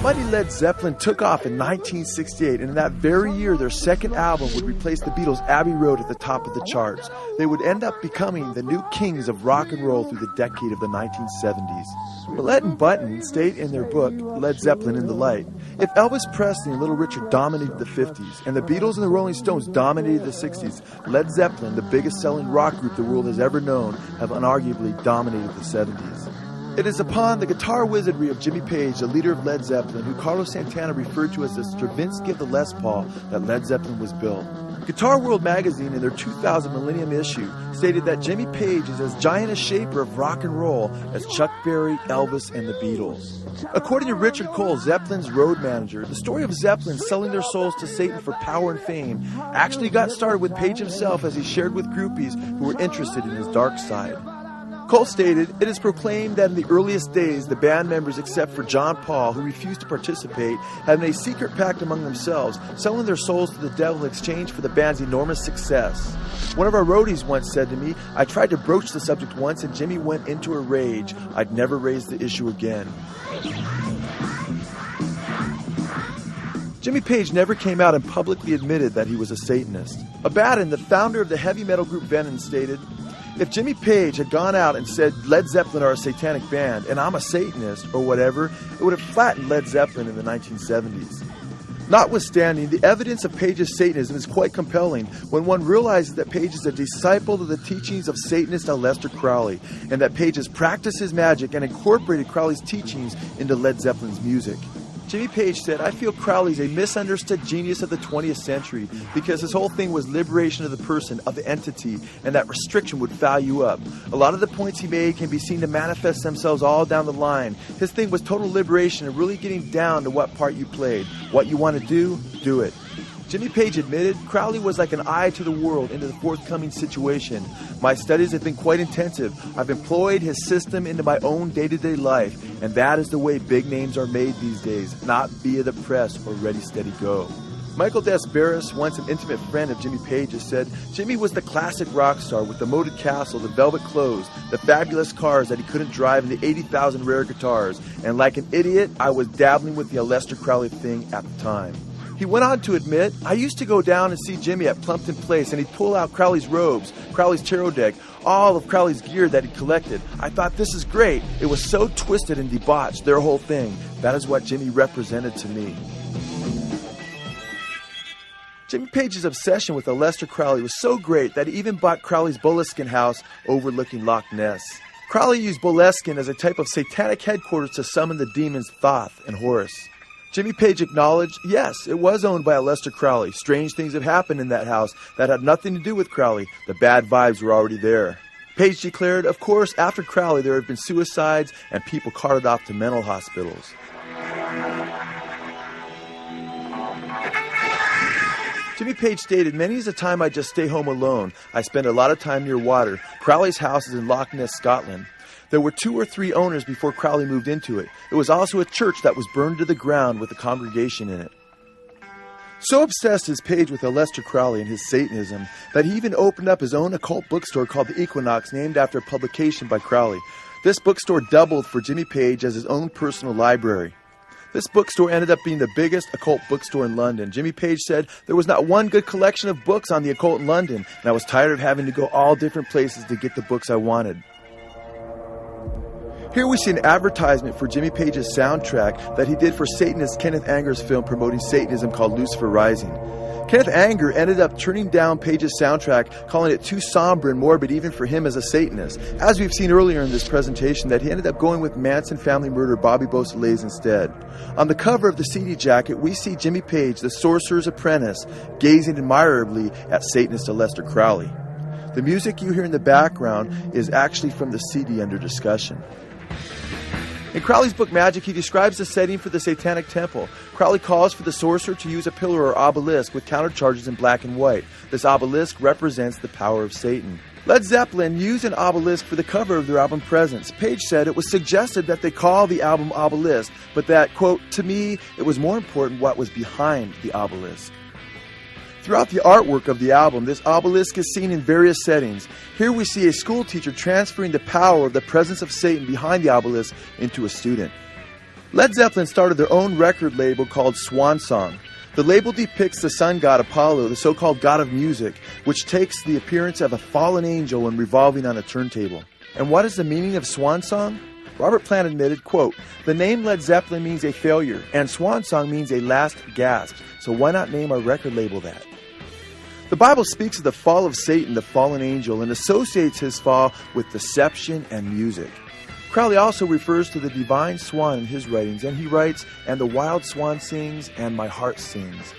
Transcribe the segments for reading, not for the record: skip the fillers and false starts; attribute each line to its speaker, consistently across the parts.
Speaker 1: mighty Led Zeppelin took off in 1968, and in that very year, their second album would replace the Beatles' Abbey Road at the top of the charts. They would end up becoming the new kings of rock and roll through the decade of the 1970s. Millett and Button state in their book, Led Zeppelin in the Light, if Elvis Presley and Little Richard dominated the 50s, and the Beatles and the Rolling Stones dominated the 60s, Led Zeppelin, the biggest selling rock group the world has ever known, have unarguably dominated the 70s. It is upon the guitar wizardry of Jimmy Page, the leader of Led Zeppelin, who Carlos Santana referred to as the Stravinsky of the Les Paul, that Led Zeppelin was built. Guitar World magazine, in their 2000 Millennium issue, stated that Jimmy Page is as giant a shaper of rock and roll as Chuck Berry, Elvis, and the Beatles. According to Richard Cole, Zeppelin's road manager, the story of Zeppelin selling their souls to Satan for power and fame actually got started with Page himself as he shared with groupies who were interested in his dark side. Cole stated, "It is proclaimed that in the earliest days, the band members, except for John Paul, who refused to participate, had made a secret pact among themselves, selling their souls to the devil in exchange for the band's enormous success. One of our roadies once said to me, I tried to broach the subject once and Jimmy went into a rage. I'd never raise the issue again." Jimmy Page never came out and publicly admitted that he was a Satanist. Abaddon, the founder of the heavy metal group Venom, stated, "If Jimmy Page had gone out and said Led Zeppelin are a satanic band and I'm a Satanist or whatever, it would have flattened Led Zeppelin in the 1970s. Notwithstanding, the evidence of Page's Satanism is quite compelling when one realizes that Page is a disciple of the teachings of Satanist Aleister Crowley, and that Page has practiced his magic and incorporated Crowley's teachings into Led Zeppelin's music. Jimmy Page said, "I feel Crowley's a misunderstood genius of the 20th century because his whole thing was liberation of the person, of the entity, and that restriction would foul you up. A lot of the points he made can be seen to manifest themselves all down the line. His thing was total liberation and really getting down to what part you played. What you want to do, do it." Jimmy Page admitted, "Crowley was like an eye to the world into the forthcoming situation. My studies have been quite intensive. I've employed his system into my own day-to-day life, and that is the way big names are made these days, not via the press or ready, steady, go." Michael Desbarres, once an intimate friend of Jimmy Page's, said, "Jimmy was the classic rock star with the moated castle, the velvet clothes, the fabulous cars that he couldn't drive, and the 80,000 rare guitars. And like an idiot, I was dabbling with the Aleister Crowley thing at the time." He went on to admit, "I used to go down and see Jimmy at Plumpton Place, and he'd pull out Crowley's robes, Crowley's tarot deck, all of Crowley's gear that he collected. I thought, this is great. It was so twisted and debauched, their whole thing. That is what Jimmy represented to me." Jimmy Page's obsession with Aleister Crowley was so great that he even bought Crowley's Boleskine house overlooking Loch Ness. Crowley used Boleskine as a type of satanic headquarters to summon the demons Thoth and Horus. Jimmy Page acknowledged, yes, it was owned by Aleister Crowley. Strange things have happened in that house that had nothing to do with Crowley. The bad vibes were already there. Page declared, of course, after Crowley there have been suicides and people carted off to mental hospitals. Jimmy Page stated, "Many is the time I just stay home alone. I spend a lot of time near water. Crowley's house is in Loch Ness, Scotland. There were 2 or 3 owners before Crowley moved into it. It was also a church that was burned to the ground with a congregation in it." So obsessed is Page with Aleister Crowley and his Satanism that he even opened up his own occult bookstore called the Equinox, named after a publication by Crowley. This bookstore doubled for Jimmy Page as his own personal library. This bookstore ended up being the biggest occult bookstore in London. Jimmy Page said, "There was not one good collection of books on the occult in London, and I was tired of having to go all different places to get the books I wanted." Here we see an advertisement for Jimmy Page's soundtrack that he did for Satanist Kenneth Anger's film promoting Satanism called Lucifer Rising. Kenneth Anger ended up turning down Page's soundtrack, calling it too somber and morbid even for him as a Satanist. As we've seen earlier in this presentation, that he ended up going with Manson family murderer Bobby Beausoleil's instead. On the cover of the CD jacket, we see Jimmy Page, the sorcerer's apprentice, gazing admiringly at Satanist Aleister Crowley. The music you hear in the background is actually from the CD under discussion. In Crowley's book Magic, he describes the setting for the Satanic Temple. Crowley calls for the sorcerer to use a pillar or obelisk with countercharges in black and white. This obelisk represents the power of Satan. Led Zeppelin used an obelisk for the cover of their album Presence. Page said it was suggested that they call the album Obelisk, but that, quote, "To me, it was more important what was behind the obelisk." Throughout the artwork of the album, this obelisk is seen in various settings. Here we see a school teacher transferring the power of the presence of Satan behind the obelisk into a student. Led Zeppelin started their own record label called Swan Song. The label depicts the sun god Apollo, the so-called god of music, which takes the appearance of a fallen angel when revolving on a turntable. And what is the meaning of Swan Song? Robert Plant admitted, quote, "The name Led Zeppelin means a failure, and Swan Song means a last gasp, so why not name our record label that?" The Bible speaks of the fall of Satan, the fallen angel, and associates his fall with deception and music. Crowley also refers to the divine swan in his writings, and he writes, "And the wild swan sings, and my heart sings."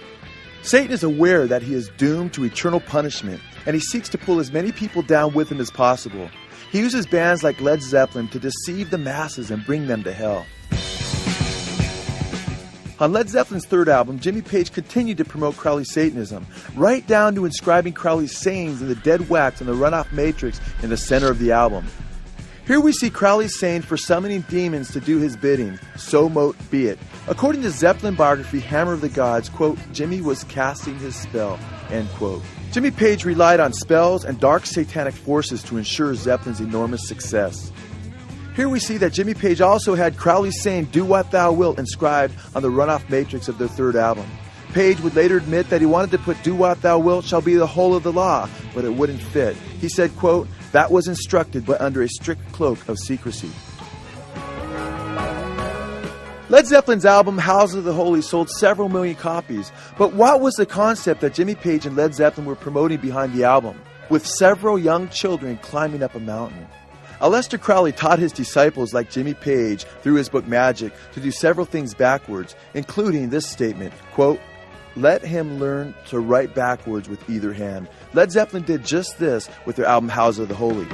Speaker 1: Satan is aware that he is doomed to eternal punishment, and he seeks to pull as many people down with him as possible. He uses bands like Led Zeppelin to deceive the masses and bring them to hell. On Led Zeppelin's third album, Jimmy Page continued to promote Crowley's Satanism, right down to inscribing Crowley's sayings in the dead wax and the runoff matrix in the center of the album. Here we see Crowley's saying for summoning demons to do his bidding, "So mote be it." According to Zeppelin biography Hammer of the Gods, quote, "Jimmy was casting his spell," end quote. Jimmy Page relied on spells and dark satanic forces to ensure Zeppelin's enormous success. Here we see that Jimmy Page also had Crowley's saying, "Do what thou wilt," inscribed on the runoff matrix of their third album. Page would later admit that he wanted to put "Do what thou wilt shall be the whole of the law," but it wouldn't fit. He said, quote, "That was instructed but under a strict cloak of secrecy." Led Zeppelin's album Houses of the Holy sold several million copies, but what was the concept that Jimmy Page and Led Zeppelin were promoting behind the album? With several young children climbing up a mountain. Aleister Crowley taught his disciples like Jimmy Page through his book Magic to do several things backwards, including this statement, quote, "Let him learn to write backwards with either hand." Led Zeppelin did just this with their album Houses of the Holy.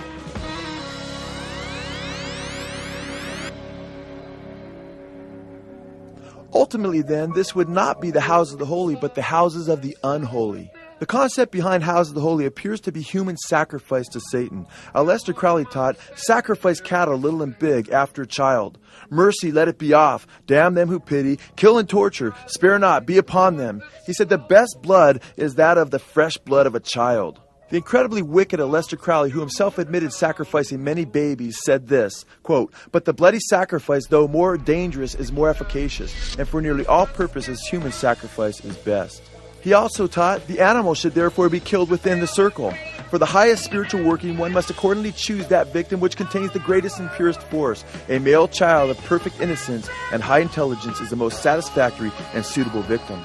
Speaker 1: Ultimately, then, this would not be the houses of the holy, but the houses of the unholy. The concept behind Houses of the Holy appears to be human sacrifice to Satan. Aleister Crowley taught, "Sacrifice cattle, little and big, after a child. Mercy, let it be off. Damn them who pity. Kill and torture. Spare not. Be upon them." He said the best blood is that of the fresh blood of a child. The incredibly wicked Aleister Crowley, who himself admitted sacrificing many babies, said this, quote, "But the bloody sacrifice, though more dangerous, is more efficacious, and for nearly all purposes human sacrifice is best." He also taught, "The animal should therefore be killed within the circle. For the highest spiritual working, one must accordingly choose that victim which contains the greatest and purest force. A male child of perfect innocence and high intelligence is the most satisfactory and suitable victim."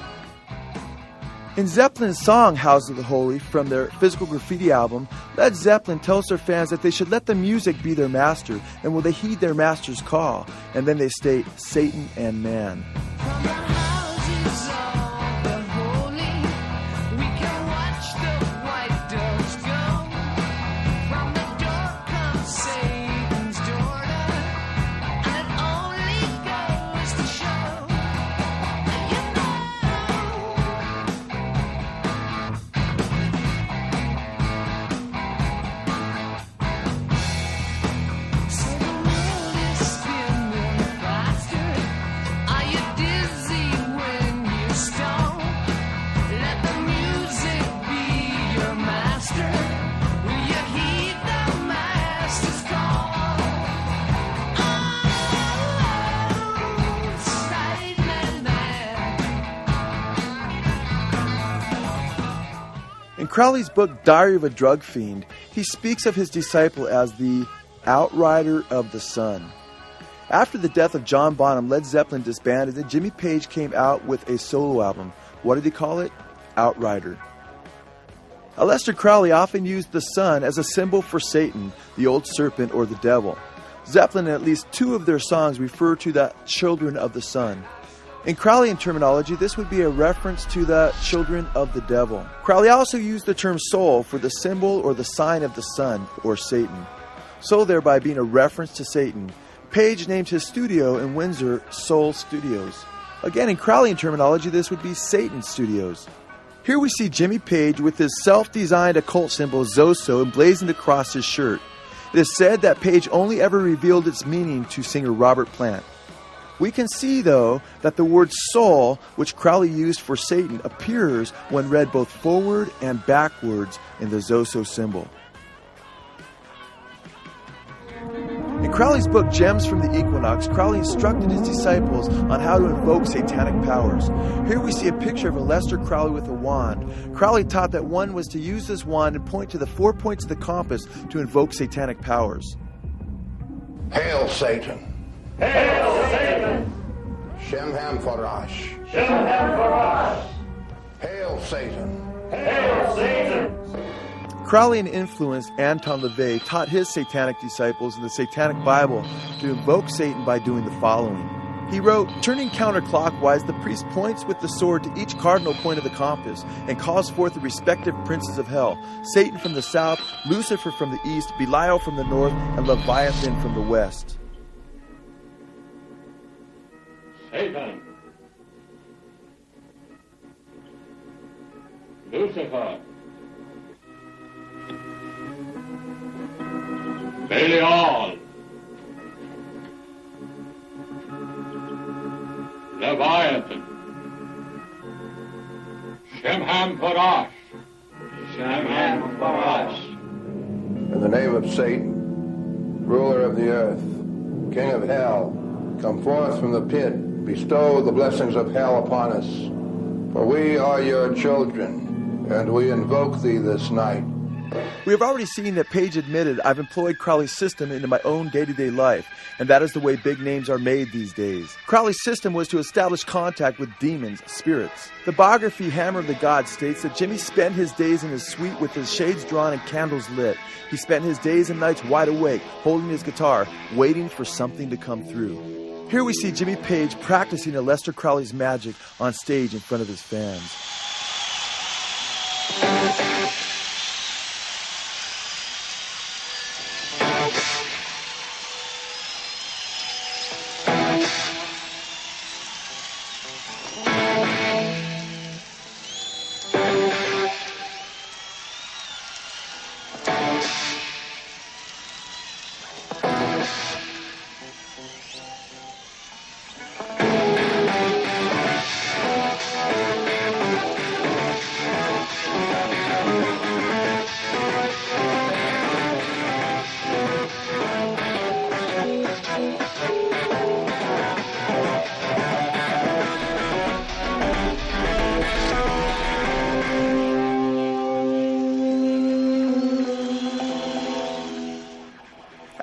Speaker 1: In Zeppelin's song Houses of the Holy from their Physical Graffiti album, Led Zeppelin tells their fans that they should let the music be their master, and will they heed their master's call? And then they state, "Satan and man." In Crowley's book Diary of a Drug Fiend, he speaks of his disciple as the outrider of the sun. After the death of John Bonham, Led Zeppelin disbanded and Jimmy Page came out with a solo album. What did he call it? Outrider. Aleister Crowley often used the sun as a symbol for Satan, the old serpent, or the devil. Zeppelin and at least two of their songs refer to the children of the sun. In Crowleyan terminology, this would be a reference to the children of the devil. Crowley also used the term soul for the symbol or the sign of the sun, or Satan. Soul thereby being a reference to Satan. Page named his studio in Windsor Soul Studios. Again, in Crowleyan terminology, this would be Satan Studios. Here we see Jimmy Page with his self-designed occult symbol Zoso emblazoned across his shirt. It is said that Page only ever revealed its meaning to singer Robert Plant. We can see, though, that the word soul, which Crowley used for Satan, appears when read both forward and backwards in the Zoso symbol. In Crowley's book, Gems from the Equinox, Crowley instructed his disciples on how to invoke satanic powers. Here we see a picture of Aleister Crowley with a wand. Crowley taught that one was to use this wand and point to the 4 points of the compass to invoke satanic powers.
Speaker 2: Hail Satan!
Speaker 3: Hail Satan!
Speaker 2: Shemham Farash!
Speaker 3: Shemham Farash!
Speaker 2: Hail Satan!
Speaker 3: Hail Satan!
Speaker 1: Crowleyan influenced Anton LaVey taught his satanic disciples in the Satanic Bible to invoke Satan by doing the following. He wrote, turning counterclockwise, the priest points with the sword to each cardinal point of the compass and calls forth the respective princes of hell, Satan from the south, Lucifer from the east, Belial from the north, and Leviathan from the west.
Speaker 3: Satan, Lucifer, Belial, Leviathan, Shemham Farash, Shemham Farash.
Speaker 2: In the name of Satan, ruler of the earth, king of hell, come forth from the pit, bestow the blessings of hell upon us. For we are your children, and we invoke thee this night.
Speaker 1: We have already seen that Page admitted, I've employed Crowley's system into my own day-to-day life, and that is the way big names are made these days. Crowley's system was to establish contact with demons, spirits. The biography Hammer of the Gods states that Jimmy spent his days in his suite with his shades drawn and candles lit. He spent his days and nights wide awake, holding his guitar, waiting for something to come through. Here we see Jimmy Page practicing Aleister Crowley's magic on stage in front of his fans.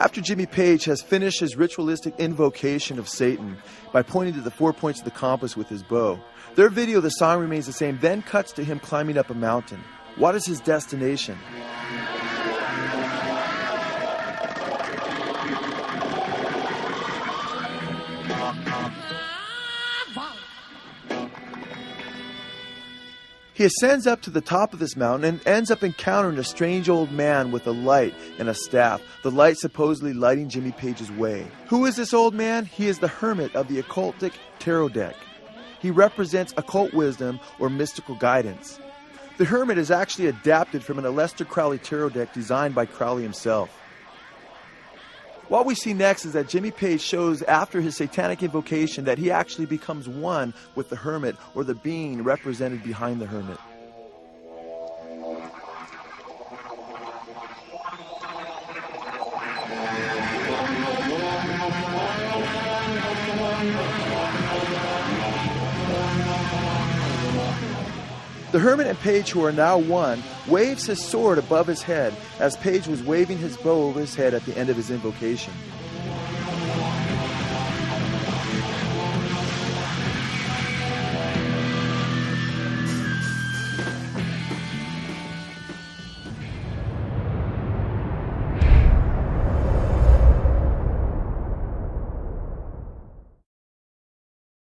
Speaker 1: After Jimmy Page has finished his ritualistic invocation of Satan by pointing to the 4 points of the compass with his bow, their video, The Song Remains the Same, then cuts to him climbing up a mountain. What is his destination? He ascends up to the top of this mountain and ends up encountering a strange old man with a light and a staff, the light supposedly lighting Jimmy Page's way. Who is this old man? He is the hermit of the occultic tarot deck. He represents occult wisdom or mystical guidance. The hermit is actually adapted from an Aleister Crowley tarot deck designed by Crowley himself. What we see next is that Jimmy Page shows after his satanic invocation that he actually becomes one with the hermit or the being represented behind the hermit. The hermit and Page, who are now one, waves his sword above his head as Page was waving his bow over his head at the end of his invocation.